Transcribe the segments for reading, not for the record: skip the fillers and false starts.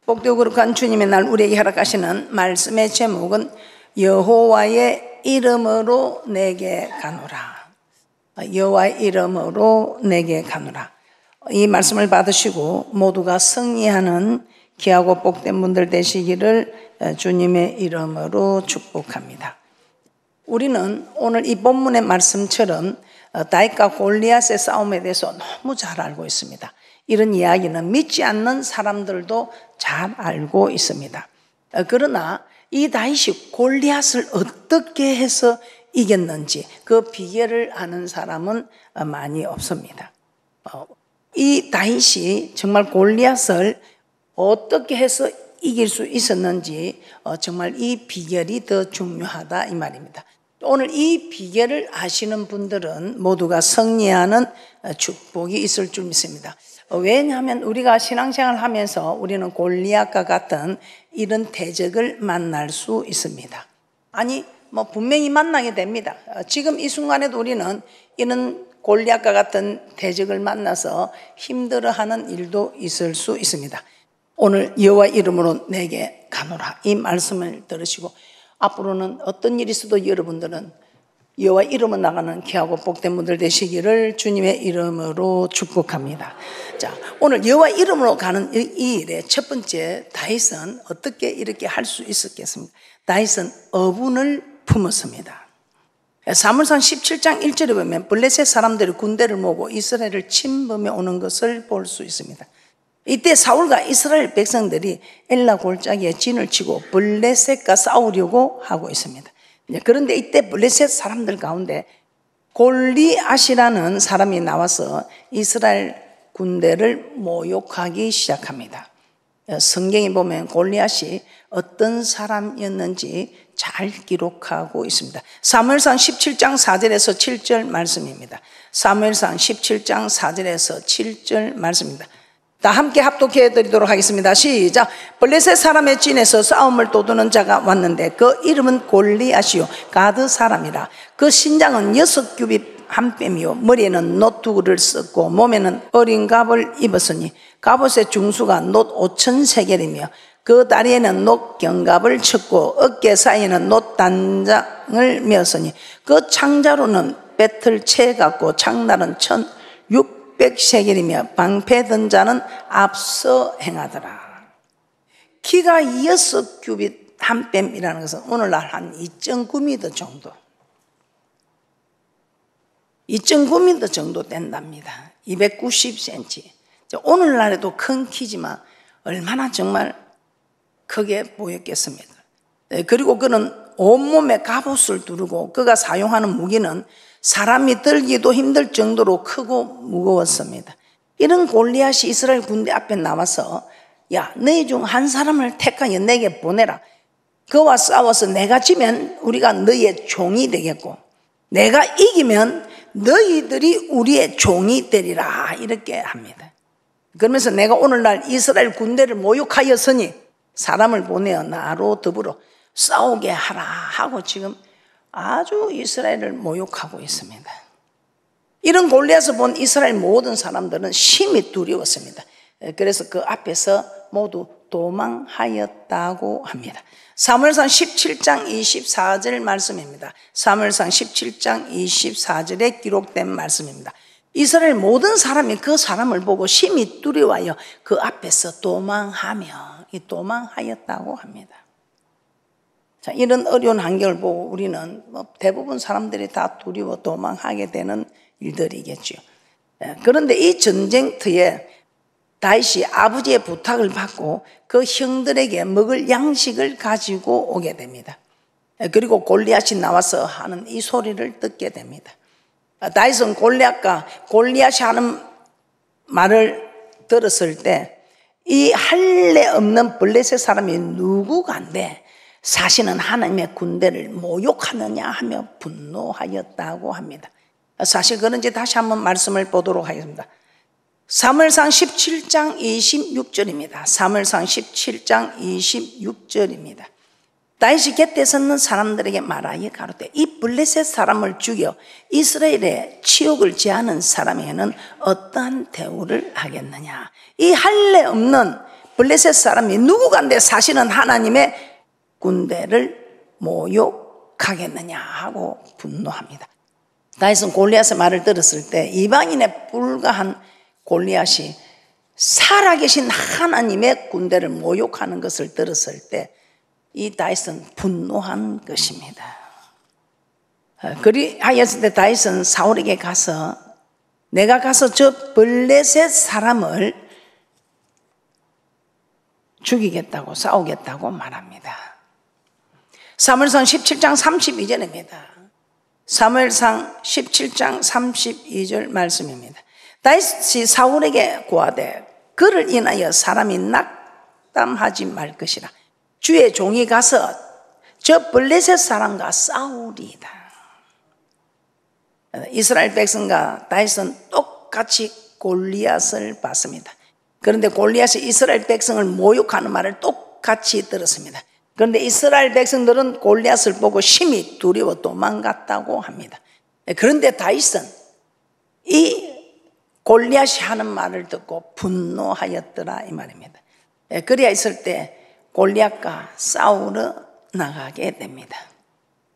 복되고 거룩한 주님의 날 우리에게 허락하시는 말씀의 제목은 여호와의 이름으로 내게 가노라. 여호와의 이름으로 내게 가노라. 이 말씀을 받으시고 모두가 승리하는 귀하고 복된 분들 되시기를 주님의 이름으로 축복합니다. 우리는 오늘 이 본문의 말씀처럼 다윗과 골리앗의 싸움에 대해서 너무 잘 알고 있습니다. 이런 이야기는 믿지 않는 사람들도 잘 알고 있습니다. 그러나 이 다윗이 골리앗을 어떻게 해서 이겼는지 그 비결을 아는 사람은 많이 없습니다. 이 다윗이 정말 골리앗을 어떻게 해서 이길 수 있었는지 정말 이 비결이 더 중요하다 이 말입니다. 오늘 이 비결을 아시는 분들은 모두가 승리하는 축복이 있을 줄 믿습니다. 왜냐하면 우리가 신앙생활을 하면서 우리는 골리앗과 같은 이런 대적을 만날 수 있습니다. 아니 분명히 만나게 됩니다. 지금 이 순간에도 우리는 이런 골리앗과 같은 대적을 만나서 힘들어하는 일도 있을 수 있습니다. 오늘 여호와 이름으로 내게 가노라 이 말씀을 들으시고 앞으로는 어떤 일이 있어도 여러분들은 여호와 이름으로 나가는 귀하고 복된 분들 되시기를 주님의 이름으로 축복합니다. 자, 오늘 여호와 이름으로 가는 이 일의 첫 번째, 다윗은 어떻게 이렇게 할 수 있었겠습니까? 다윗은 어분을 품었습니다. 사무엘상 17장 1절에 보면 블레셋 사람들이 군대를 모으고 이스라엘을 침범해 오는 것을 볼 수 있습니다. 이때 사울과 이스라엘 백성들이 엘라 골짜기에 진을 치고 블레셋과 싸우려고 하고 있습니다. 그런데 이때 블레셋 사람들 가운데 골리앗이라는 사람이 나와서 이스라엘 군대를 모욕하기 시작합니다. 성경에 보면 골리앗이 어떤 사람이었는지 잘 기록하고 있습니다. 사무엘상 17장 4절에서 7절 말씀입니다. 사무엘상 17장 4절에서 7절 말씀입니다. 다 함께 합독해 드리도록 하겠습니다. 시작. 블레셋 사람의 진에서 싸움을 도두는 자가 왔는데 그 이름은 골리앗이요 가드 사람이라. 그 신장은 6규빗 한 뺨이요 머리에는 놋 2구를 썼고 몸에는 어린 갑을 입었으니 갑옷의 중수가 놋 5,000세겔이며 그 다리에는 놋 견갑을 쳤고 어깨 사이에는 놋 단장을 메었으니 그 창자로는 배틀 채 같고 창날은 1,600세겔이며 방패든 자는 앞서 행하더라. 키가 6규빗 한 뺨이라는 것은 오늘날 한 2.9m 정도 2.9m 정도 된답니다. 290cm. 오늘날에도 큰 키지만 얼마나 정말 크게 보였겠습니까? 그리고 그는 온몸에 갑옷을 두르고 그가 사용하는 무기는 사람이 들기도 힘들 정도로 크고 무거웠습니다. 이런 골리앗이 이스라엘 군대 앞에 나와서 야, 너희 중 한 사람을 택하여 내게 보내라. 그와 싸워서 내가 지면 우리가 너희의 종이 되겠고 내가 이기면 너희들이 우리의 종이 되리라 이렇게 합니다. 그러면서 내가 오늘날 이스라엘 군대를 모욕하였으니 사람을 보내어 나로 더불어 싸우게 하라 하고 지금 아주 이스라엘을 모욕하고 있습니다. 이런 골리앗을 본 이스라엘 모든 사람들은 심히 두려웠습니다. 그래서 그 앞에서 모두 도망하였다고 합니다. 사무엘상 17장 24절 말씀입니다. 사무엘상 17장 24절에 기록된 말씀입니다. 이스라엘 모든 사람이 그 사람을 보고 심히 두려워하여 그 앞에서 도망하였다고 합니다. 자, 이런 어려운 환경을 보고 우리는 대부분 사람들이 다 두려워 도망하게 되는 일들이겠죠. 그런데 이 전쟁터에 다윗이 아버지의 부탁을 받고 그 형들에게 먹을 양식을 가지고 오게 됩니다. 그리고 골리앗이 나와서 하는 이 소리를 듣게 됩니다. 다윗은 골리앗이 하는 말을 들었을 때 이 할례 없는 블레셋 사람이 누구간데 사실은 하나님의 군대를 모욕하느냐 하며 분노하였다고 합니다. 사실 그런지 다시 한번 말씀을 보도록 하겠습니다. 사무엘상 17장 26절입니다. 사무엘상 17장 26절입니다. 다윗이 곁에 섰는 사람들에게 말하여 가로되 이 블레셋 사람을 죽여 이스라엘의 치욕을 제하는 사람에게는 어떠한 대우를 하겠느냐. 이 할례 없는 블레셋 사람이 누구간데 사실은 하나님의 군대를 모욕하겠느냐 하고 분노합니다. 다윗은 골리앗의 말을 들었을 때 이방인에 불과한 골리앗이 살아계신 하나님의 군대를 모욕하는 것을 들었을 때 이 다윗은 분노한 것입니다. 그리하였을 때 다윗은 사울에게 가서 내가 가서 저 블레셋 사람을 죽이겠다고 싸우겠다고 말합니다. 사무엘상 17장 32절입니다. 사무엘상 17장 32절 말씀입니다. 다윗이 사울에게 고하되 그를 인하여 사람이 낙담하지 말 것이라. 주의 종이 가서 저 블레셋 사람과 싸우리이다. 이스라엘 백성과 다윗은 똑같이 골리앗을 봤습니다. 그런데 골리앗이 이스라엘 백성을 모욕하는 말을 똑같이 들었습니다. 그런데 이스라엘 백성들은 골리앗을 보고 심히 두려워 도망갔다고 합니다. 그런데 다윗은 이 골리앗이 하는 말을 듣고 분노하였더라 이 말입니다. 그리하 있을 때 골리앗과 싸우러 나가게 됩니다.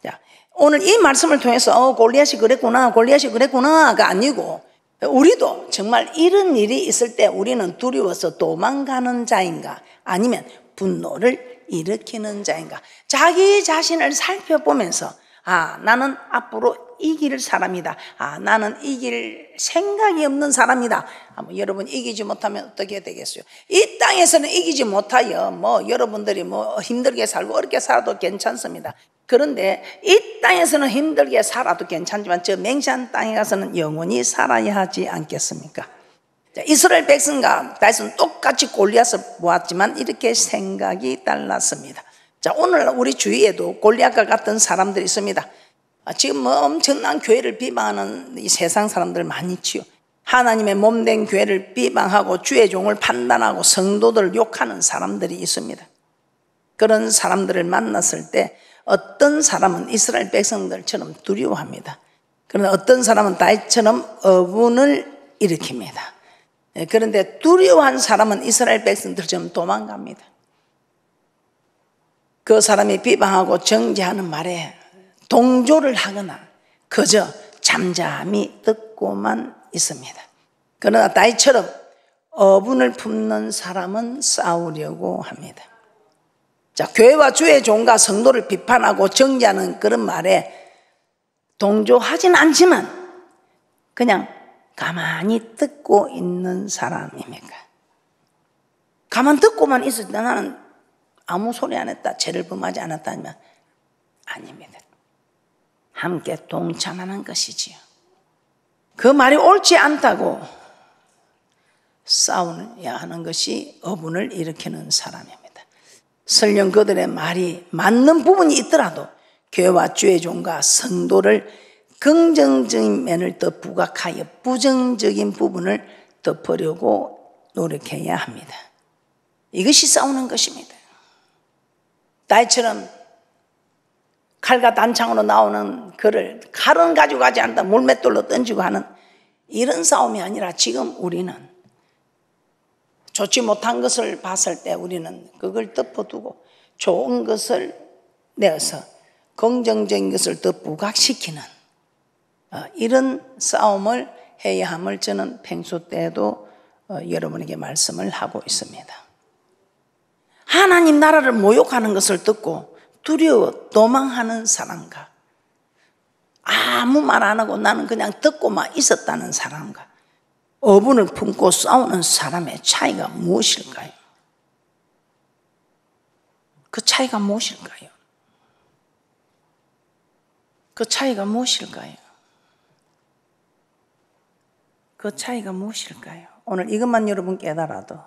자, 오늘 이 말씀을 통해서 골리앗이 그랬구나가 아니고 우리도 정말 이런 일이 있을 때 우리는 두려워서 도망가는 자인가 아니면 분노를 일으키는 자인가 자기 자신을 살펴보면서 나는 앞으로 이길 사람이다. 나는 이길 생각이 없는 사람이다. 여러분 이기지 못하면 어떻게 되겠어요? 이 땅에서는 이기지 못하여 여러분들이 힘들게 살고 어렵게 살아도 괜찮습니다. 그런데 이 땅에서는 힘들게 살아도 괜찮지만 저 맹세한 땅에 가서는 영원히 살아야 하지 않겠습니까? 자, 이스라엘 백성과 다윗은 똑같이 골리앗을 보았지만 이렇게 생각이 달랐습니다. 자, 오늘 우리 주위에도 골리앗과 같은 사람들이 있습니다. 지금 엄청난 교회를 비방하는 이 세상 사람들 많이 있지요. 하나님의 몸된 교회를 비방하고 주의 종을 판단하고 성도들을 욕하는 사람들이 있습니다. 그런 사람들을 만났을 때 어떤 사람은 이스라엘 백성들처럼 두려워합니다. 그런데 어떤 사람은 다윗처럼 어분을 일으킵니다. 그런데 두려워한 사람은 이스라엘 백성들처럼 도망갑니다. 그 사람이 비방하고 정죄하는 말에 동조를 하거나 그저 잠잠히 듣고만 있습니다. 그러나 다윗처럼 어분을 품는 사람은 싸우려고 합니다. 자, 교회와 주의 종과 성도를 비판하고 정죄하는 그런 말에 동조하진 않지만 그냥 가만히 듣고 있는 사람입니까? 가만 듣고만 있을 때 나는 아무 소리 안 했다, 죄를 범하지 않았다면 아닙니다. 함께 동참하는 것이지요. 그 말이 옳지 않다고 싸워야 하는 것이 어분을 일으키는 사람입니다. 설령 그들의 말이 맞는 부분이 있더라도 교회와 주의 종과 성도를 긍정적인 면을 더 부각하여 부정적인 부분을 덮으려고 노력해야 합니다. 이것이 싸우는 것입니다. 다윗처럼 칼과 단창으로 나오는 그를 칼은 가지고 가지 않다 물맷돌로 던지고 하는 이런 싸움이 아니라 지금 우리는 좋지 못한 것을 봤을 때 우리는 그걸 덮어두고 좋은 것을 내어서 긍정적인 것을 더 부각시키는 이런 싸움을 해야 함을 저는 평소 때에도 여러분에게 말씀을 하고 있습니다. 하나님 나라를 모욕하는 것을 듣고 두려워 도망하는 사람과 아무 말 안 하고 나는 그냥 듣고만 있었다는 사람과 어분을 품고 싸우는 사람의 차이가 무엇일까요? 그 차이가 무엇일까요? 그 차이가 무엇일까요? 그 차이가 무엇일까요? 오늘 이것만 여러분 깨달아도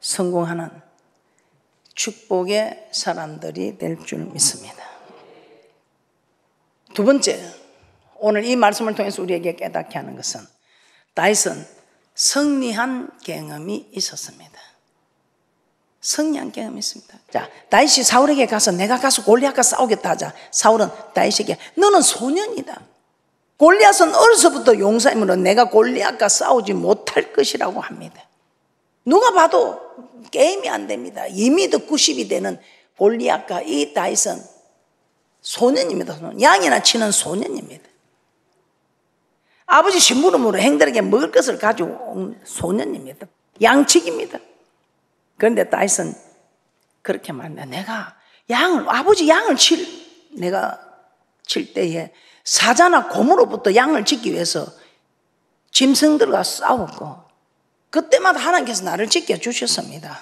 성공하는 축복의 사람들이 될 줄 믿습니다. 두 번째, 오늘 이 말씀을 통해서 우리에게 깨닫게 하는 것은 다윗은 승리한 경험이 있었습니다. 승리한 경험이 있습니다. 자, 다윗이 사울에게 가서 내가 가서 골리앗과 싸우겠다 하자. 사울은 다윗에게 너는 소년이다. 골리앗은 어려서부터 용사이므로 내가 골리앗과 싸우지 못할 것이라고 합니다. 누가 봐도 게임이 안 됩니다. 2m 90이 되는 골리앗과 이 다윗은 소년입니다. 양이나 치는 소년입니다. 아버지 심부름으로 행들에게 먹을 것을 가지고 온 소년입니다. 양치기입니다. 그런데 다윗은 그렇게 말합니다. 내가 아버지 양을 내가 칠 때에 사자나 곰으로부터 양을 짓기 위해서 짐승들과 싸웠고, 그때마다 하나님께서 나를 지켜주셨습니다.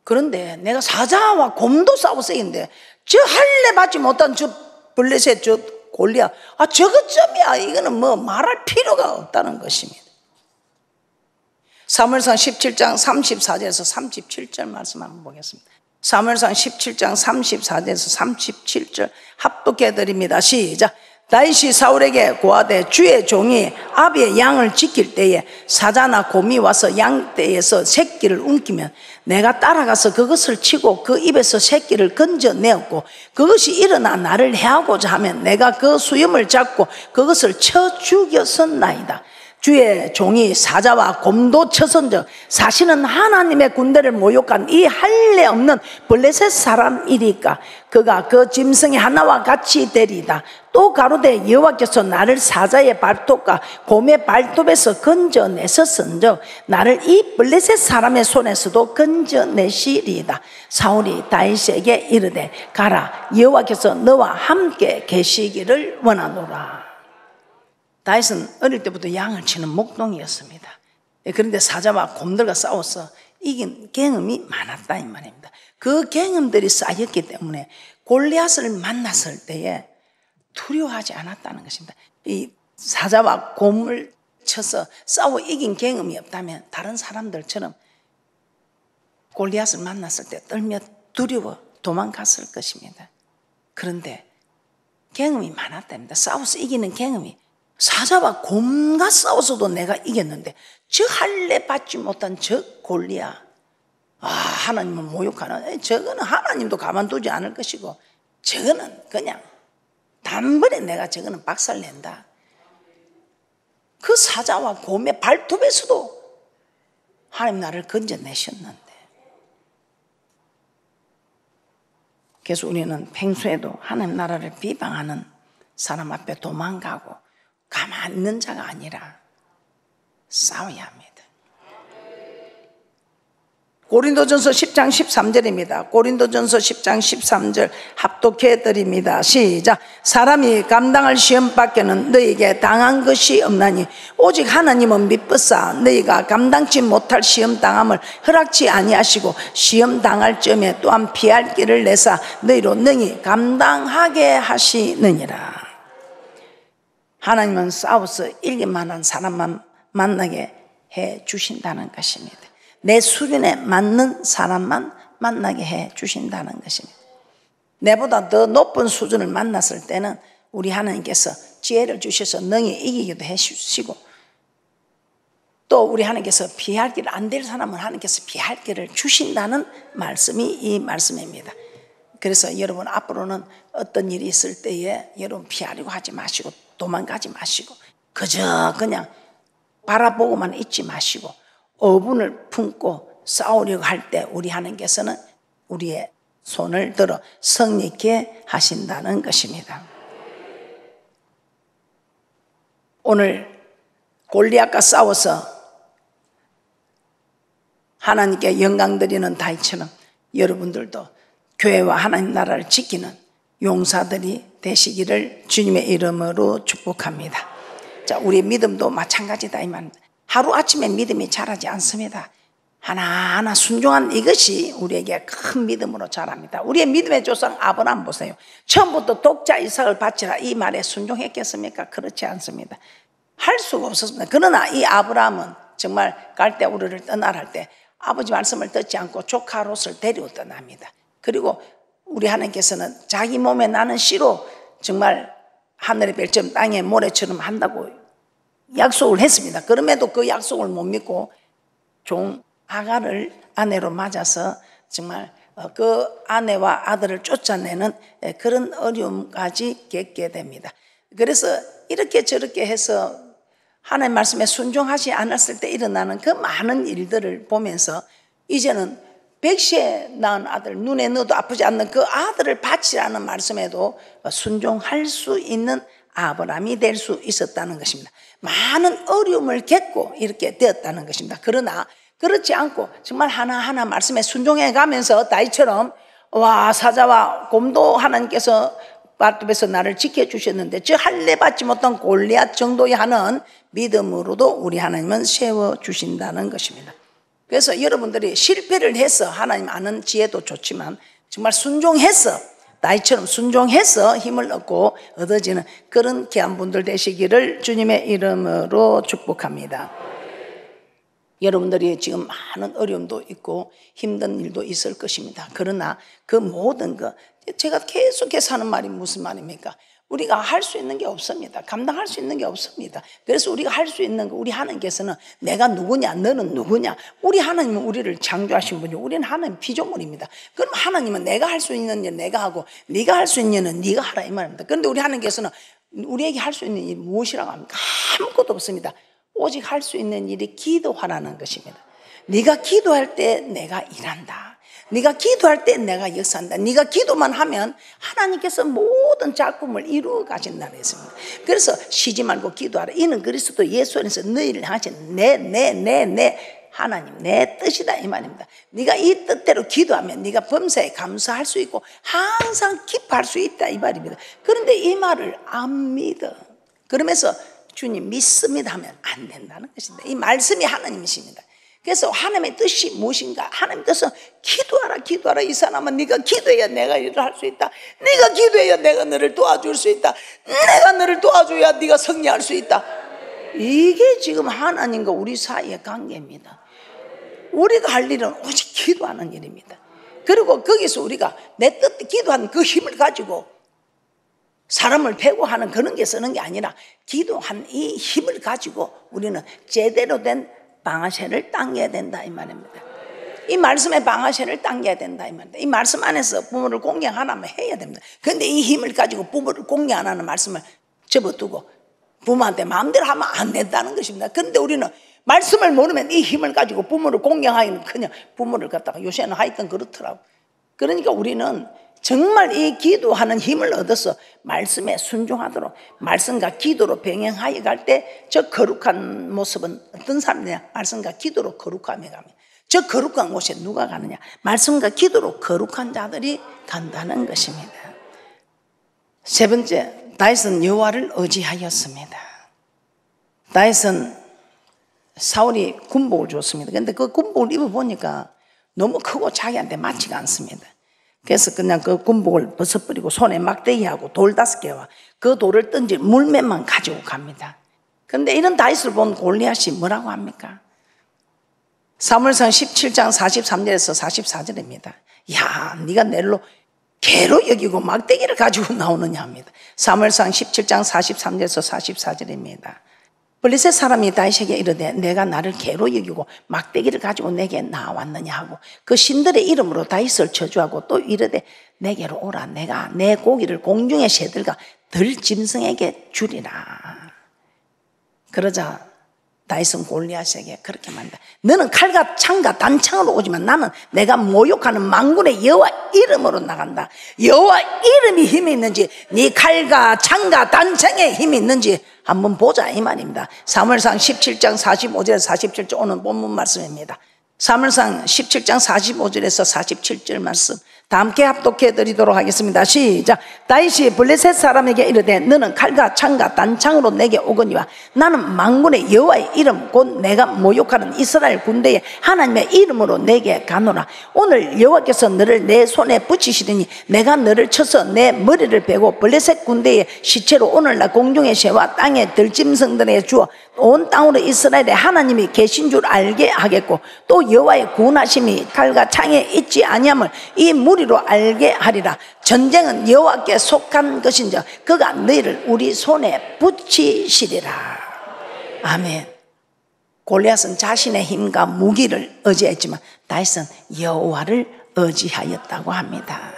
그런데 내가 사자와 곰도 싸워서 이긴데, 저 할례 받지 못한 저 블레셋 저 골리앗, 저것쯤이야. 이거는 뭐 말할 필요가 없다는 것입니다. 사무엘상 17장 34절에서 37절 말씀 한번 보겠습니다. 사무엘상 17장 34절에서 37절 합독해 드립니다. 시작. 다윗이 사울에게 고하되 주의 종이 아비의 양을 지킬 때에 사자나 곰이 와서 양떼에서 새끼를 움키면 내가 따라가서 그것을 치고 그 입에서 새끼를 건져내었고, 그것이 일어나 나를 해하고자 하면 내가 그 수염을 잡고 그것을 쳐 죽였었나이다. 주의 종이 사자와 곰도 쳐선적 사실은 하나님의 군대를 모욕한 이 할례 없는 블레셋 사람이리까 그가 그 짐승의 하나와 같이 되리다. 또 가로되 여호와께서 나를 사자의 발톱과 곰의 발톱에서 건져내셨은즉 나를 이 블레셋 사람의 손에서도 건져내시리이다. 사울이 다윗에게 이르되 가라, 여호와께서 너와 함께 계시기를 원하노라. 다윗은 어릴 때부터 양을 치는 목동이었습니다. 그런데 사자와 곰들과 싸워서 이긴 경험이 많았다 이 말입니다. 그 경험들이 쌓였기 때문에 골리앗을 만났을 때에 두려워하지 않았다는 것입니다. 이 사자와 곰을 쳐서 싸워 이긴 경험이 없다면 다른 사람들처럼 골리앗을 만났을 때 떨며 두려워 도망갔을 것입니다. 그런데 경험이 많았답니다. 싸워서 이기는 경험이. 사자와 곰과 싸워서도 내가 이겼는데 저 할례 받지 못한 저 골리앗, 하나님을 모욕하는, 저거는 하나님도 가만두지 않을 것이고 저거는 그냥 단번에 내가 저거는 박살낸다. 그 사자와 곰의 발톱에서도 하나님 나를 건져내셨는데, 그래서 우리는 평소에도 하나님 나라를 비방하는 사람 앞에 도망가고 가만히 있는 자가 아니라 싸워야 합니다. 고린도전서 10장 13절입니다. 고린도전서 10장 13절 합독해 드립니다. 시작. 사람이 감당할 시험 밖에는 너희에게 당한 것이 없나니 오직 하나님은 미쁘사 너희가 감당치 못할 시험 당함을 허락치 아니하시고 시험 당할 점에 또한 피할 길을 내사 너희로 능히 감당하게 하시느니라. 하나님은 싸워서 이길 만한 사람만 만나게 해 주신다는 것입니다. 내 수준에 맞는 사람만 만나게 해 주신다는 것입니다. 내보다 더 높은 수준을 만났을 때는 우리 하나님께서 지혜를 주셔서 능히 이기기도 해 주시고, 또 우리 하나님께서 피할 길 안 될 사람은 하나님께서 피할 길을 주신다는 말씀이 이 말씀입니다. 그래서 여러분 앞으로는 어떤 일이 있을 때에 여러분 피하려고 하지 마시고 도망가지 마시고 그저 그냥 바라보고만 있지 마시고 어분을 품고 싸우려고 할 때 우리 하나님께서는 우리의 손을 들어 성립케 하신다는 것입니다. 오늘 골리앗과 싸워서 하나님께 영광 드리는 다윗처럼 여러분들도 교회와 하나님 나라를 지키는 용사들이 되시기를 주님의 이름으로 축복합니다. 자, 우리의 믿음도 마찬가지다 이 말입니다. 하루아침에 믿음이 자라지 않습니다. 하나하나 순종한 이것이 우리에게 큰 믿음으로 자랍니다. 우리의 믿음의 조상 아브라함 보세요. 처음부터 독자 이삭을 바치라 이 말에 순종했겠습니까? 그렇지 않습니다. 할 수가 없었습니다. 그러나 이 아브라함은 정말 갈대 우르를 떠나라 할 때 아버지 말씀을 듣지 않고 조카 롯을 데리고 떠납니다. 그리고 우리 하나님께서는 자기 몸에 나는 씨로 정말 하늘의 별점 땅의 모래처럼 한다고 약속을 했습니다. 그럼에도 그 약속을 못 믿고 종 아가를 아내로 맞아서 정말 그 아내와 아들을 쫓아내는 그런 어려움까지 겪게 됩니다. 그래서 이렇게 저렇게 해서 하나님 말씀에 순종하지 않았을 때 일어나는 그 많은 일들을 보면서 이제는 백시에 낳은 아들, 눈에 넣어도 아프지 않는 그 아들을 바치라는 말씀에도 순종할 수 있는 아브라함이 될 수 있었다는 것입니다. 많은 어려움을 겪고 이렇게 되었다는 것입니다. 그러나 그렇지 않고 정말 하나하나 말씀에 순종해 가면서 다윗처럼 와 사자와 곰도 하나님께서 발톱에서 나를 지켜주셨는데 저 할례 받지 못한 골리앗 정도의 하는 믿음으로도 우리 하나님은 세워주신다는 것입니다. 그래서 여러분들이 실패를 해서 하나님 아는 지혜도 좋지만 정말 순종해서 다윗처럼 순종해서 힘을 얻고 얻어지는 그런 귀한 분들 되시기를 주님의 이름으로 축복합니다. 여러분들이 지금 많은 어려움도 있고 힘든 일도 있을 것입니다. 그러나 그 모든 것 제가 계속해서 하는 말이 무슨 말입니까? 우리가 할 수 있는 게 없습니다. 감당할 수 있는 게 없습니다. 그래서 우리가 할 수 있는 거, 우리 하나님께서는 내가 누구냐, 너는 누구냐. 우리 하나님은 우리를 창조하신 분이요, 우리는 하나님 피조물입니다. 그럼 하나님은 내가 할 수 있는 일 내가 하고 네가 할 수 있는 일은 네가 하라 이 말입니다. 그런데 우리 하나님께서는 우리에게 할 수 있는 일이 무엇이라고 합니까? 아무것도 없습니다. 오직 할 수 있는 일이 기도하라는 것입니다. 네가 기도할 때 내가 일한다. 네가 기도할 때 내가 역사한다. 네가 기도만 하면 하나님께서 모든 작품을 이루어 가신다고 했습니다. 그래서 쉬지 말고 기도하라. 이는 그리스도 예수 안에서 너희를 향하신 내 하나님 내 뜻이다 이 말입니다. 네가 이 뜻대로 기도하면 네가 범사에 감사할 수 있고 항상 기뻐할 수 있다 이 말입니다. 그런데 이 말을 안 믿어. 그러면서 주님 믿습니다 하면 안 된다는 것입니다. 이 말씀이 하나님이십니다. 그래서 하나님의 뜻이 무엇인가? 하나님의 뜻은 기도하라. 이 사람은 네가 기도해야 내가 일을 할 수 있다. 네가 기도해야 내가 너를 도와줄 수 있다. 내가 너를 도와줘야 네가 승리할 수 있다. 이게 지금 하나님과 우리 사이의 관계입니다. 우리가 할 일은 오직 기도하는 일입니다. 그리고 거기서 우리가 내 뜻 기도하는 그 힘을 가지고 사람을 배고하는 그런 게 쓰는 게 아니라 기도한 이 힘을 가지고 우리는 제대로 된 방아쇠를 당겨야 된다 이 말입니다. 이 말씀의 방아쇠를 당겨야 된다 이 말입니다. 이 말씀 안에서 부모를 공경 하나만 해야 됩니다. 그런데 이 힘을 가지고 부모를 공경 안 하는 말씀을 접어두고 부모한테 마음대로 하면 안 된다는 것입니다. 그런데 우리는 말씀을 모르면 이 힘을 가지고 부모를 공경하기는 그냥 부모를 갖다가 요새는 하여튼 그렇더라고. 그러니까 우리는 정말 이 기도하는 힘을 얻어서 말씀에 순종하도록 말씀과 기도로 병행하여 갈 때 저 거룩한 모습은 어떤 사람이냐? 말씀과 기도로 거룩함에 갑니다. 저 거룩한 곳에 누가 가느냐? 말씀과 기도로 거룩한 자들이 간다는 것입니다. 세 번째, 다윗은 여호와를 의지하였습니다. 다윗은 사울이 군복을 줬습니다. 그런데 그 군복을 입어보니까 너무 크고 자기한테 맞지가 않습니다. 그래서 그냥 그 군복을 벗어버리고 손에 막대기하고 돌 5개와 그 돌을 던질 물맷만 가지고 갑니다. 그런데 이런 다윗을 본 골리앗이 뭐라고 합니까? 사무엘상 17장 43절에서 44절입니다. 야, 네가 내로 개로 여기고 막대기를 가지고 나오느냐 합니다. 사무엘상 17장 43절에서 44절입니다. 블레셋 사람이 다윗에게 이르되 내가 나를 개로 여기고 막대기를 가지고 내게 나왔느냐 하고 그 신들의 이름으로 다윗을 저주하고 또 이르되 내게로 오라. 내가 내 고기를 공중의 새들과 들짐승에게 주리라. 그러자 다윗은 골리앗에게 그렇게 말한다. 너는 칼과 창과 단창으로 오지만 나는 내가 모욕하는 만군의 여호와 이름으로 나간다. 여호와 이름이 힘이 있는지 네 칼과 창과 단창에 힘이 있는지 한번 보자 이 말입니다. 사무엘상 17장 45절에서 47절 오늘 본문 말씀입니다. 사무엘상 17장 45절에서 47절 말씀 다 함께 합독해 드리도록 하겠습니다. 시작. 다윗이 블레셋 사람에게 이르되 너는 칼과 창과 단창으로 내게 오거니와 나는 만군의 여호와의 이름 곧 내가 모욕하는 이스라엘 군대의 하나님의 이름으로 내게 가노라. 오늘 여호와께서 너를 내 손에 붙이시더니 내가 너를 쳐서 내 머리를 베고 블레셋 군대의 시체로 오늘날 공중의 새와 땅의 들짐승들에게 주어 온 땅으로 이스라엘의 하나님이 계신 줄 알게 하겠고 또 여호와의 구원하심이 칼과 창에 있지 아니함을 이 무리로 알게 하리라. 전쟁은 여호와께 속한 것인즉 그가 너희를 우리 손에 붙이시리라. 아멘. 골리앗은 자신의 힘과 무기를 의지했지만 다윗은 여호와를 의지하였다고 합니다.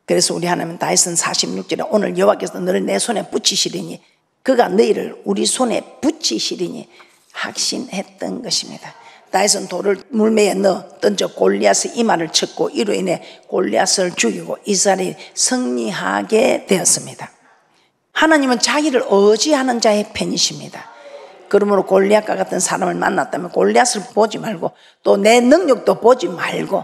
그래서 우리 하나님은 다윗은 46절에 오늘 여호와께서 너를 내 손에 붙이시리니 그가 너희를 우리 손에 붙이시리니 확신했던 것입니다. 다윗은 돌을 물매에 넣어 던져 골리앗의 이마를 쳤고 이로 인해 골리앗을 죽이고 이스라엘이 승리하게 되었습니다. 하나님은 자기를 의지하는 자의 편이십니다. 그러므로 골리앗과 같은 사람을 만났다면 골리앗을 보지 말고 또 내 능력도 보지 말고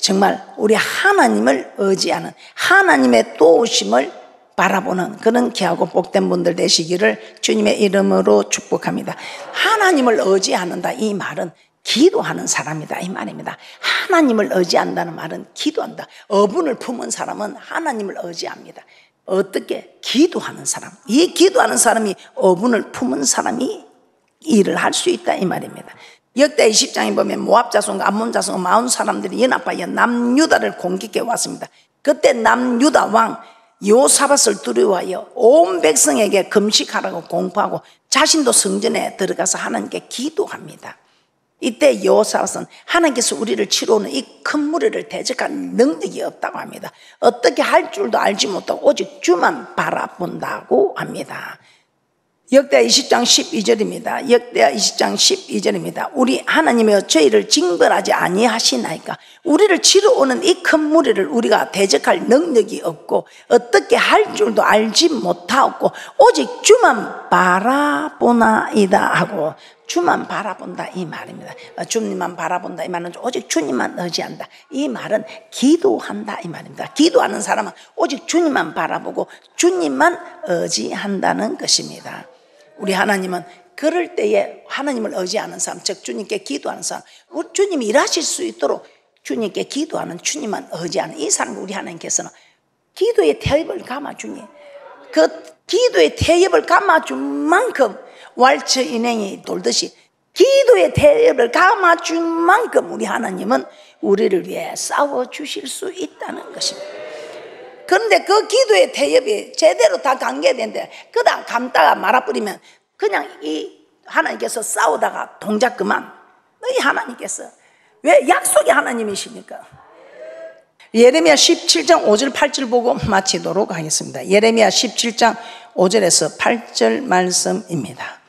정말 우리 하나님을 의지하는 하나님의 도우심을 바라보는 그런 귀하고 복된 분들 되시기를 주님의 이름으로 축복합니다. 하나님을 의지하는다 이 말은 기도하는 사람이다 이 말입니다. 하나님을 의지한다는 말은 기도한다. 어분을 품은 사람은 하나님을 의지합니다. 어떻게? 기도하는 사람. 이 기도하는 사람이 어분을 품은 사람이 일을 할 수 있다 이 말입니다. 역대 20장에 보면 모압 자손과 암몬 자손 40 사람들이 연합하여 남유다를 공격해 왔습니다. 그때 남유다 왕 여호사밧을 두려워하여 온 백성에게 금식하라고 공포하고 자신도 성전에 들어가서 하나님께 기도합니다. 이때 여호사밧은 하나님께서 우리를 치러 오는 이 큰 무리를 대적할 능력이 없다고 합니다. 어떻게 할 줄도 알지 못하고 오직 주만 바라본다고 합니다. 역대하 20장 12절입니다. 역대하 20장 12절입니다. 우리 하나님이여 저희를 징벌하지 아니하시나이까. 우리를 치러 오는 이 큰 무리를 우리가 대적할 능력이 없고 어떻게 할 줄도 알지 못하고 오직 주만 바라보나이다 하고 주만 바라본다 이 말입니다. 주님만 바라본다 이 말은 오직 주님만 의지한다 이 말은 기도한다 이 말입니다. 기도하는 사람은 오직 주님만 바라보고 주님만 의지한다는 것입니다. 우리 하나님은 그럴 때에 하나님을 의지하는 사람, 즉 주님께 기도하는 사람, 주님이 일하실 수 있도록 주님께 기도하는 주님만 의지하는 이 사람 우리 하나님께서는 기도의 태엽을 감아주니 그 기도의 태엽을 감아준 만큼 왈츠 인행이 돌듯이 기도의 태엽을 감아준 만큼 우리 하나님은 우리를 위해 싸워주실 수 있다는 것입니다. 그런데 그 기도의 태엽이 제대로 다 감겨야 되는데 그다 감다가 말아버리면 그냥 이 하나님께서 싸우다가 동작 그만. 이 하나님께서 왜 약속의 하나님이십니까? 예레미야 17장 5절 8절 보고 마치도록 하겠습니다. 예레미야 17장 5절에서 8절 말씀입니다.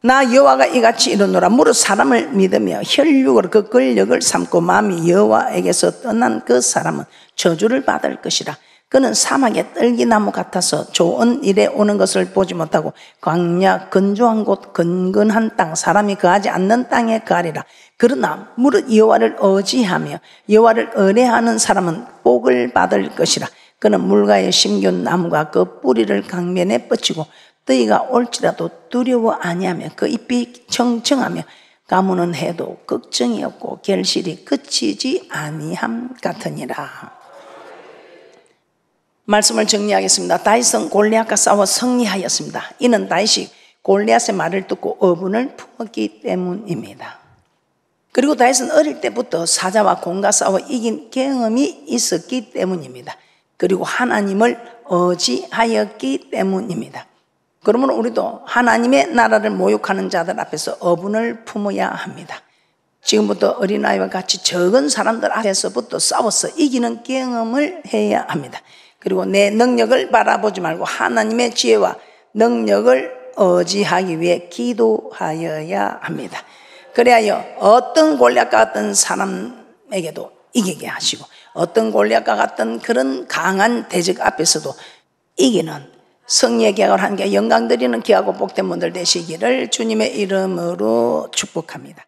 나 여호와가 이같이 이르노라. 무릇 사람을 믿으며 혈육으로 그 권력을 삼고 마음이 여호와에게서 떠난 그 사람은 저주를 받을 것이라. 그는 사막의 떨기나무 같아서 좋은 일에 오는 것을 보지 못하고 광야 건조한 곳 건건한 땅 사람이 거하지 않는 땅에 가리라. 그러나 무릇 여호와를 의지하며 여호와를 의뢰하는 사람은 복을 받을 것이라. 그는 물가에 심겨온 나무가 그 뿌리를 강변에 뻗치고 더위가 올지라도 두려워 아니하며 그 잎이 청청하며 가무는 해도 걱정이 없고 결실이 그치지 아니함 같으니라. 말씀을 정리하겠습니다. 다윗은 골리앗과 싸워 승리하였습니다. 이는 다윗이 골리앗의 말을 듣고 어분을 품었기 때문입니다. 그리고 다윗은 어릴 때부터 사자와 곰과 싸워 이긴 경험이 있었기 때문입니다. 그리고 하나님을 의지하였기 때문입니다. 그러므로 우리도 하나님의 나라를 모욕하는 자들 앞에서 어분을 품어야 합니다. 지금부터 어린아이와 같이 적은 사람들 앞에서부터 싸워서 이기는 경험을 해야 합니다. 그리고 내 능력을 바라보지 말고 하나님의 지혜와 능력을 의지하기 위해 기도하여야 합니다. 그래야 어떤 골리앗과 같은 사람에게도 이기게 하시고 어떤 골리앗과 같은 그런 강한 대적 앞에서도 이기는 승리의 계약을 한 게 영광 드리는 귀하고 복된 분들 되시기를 주님의 이름으로 축복합니다.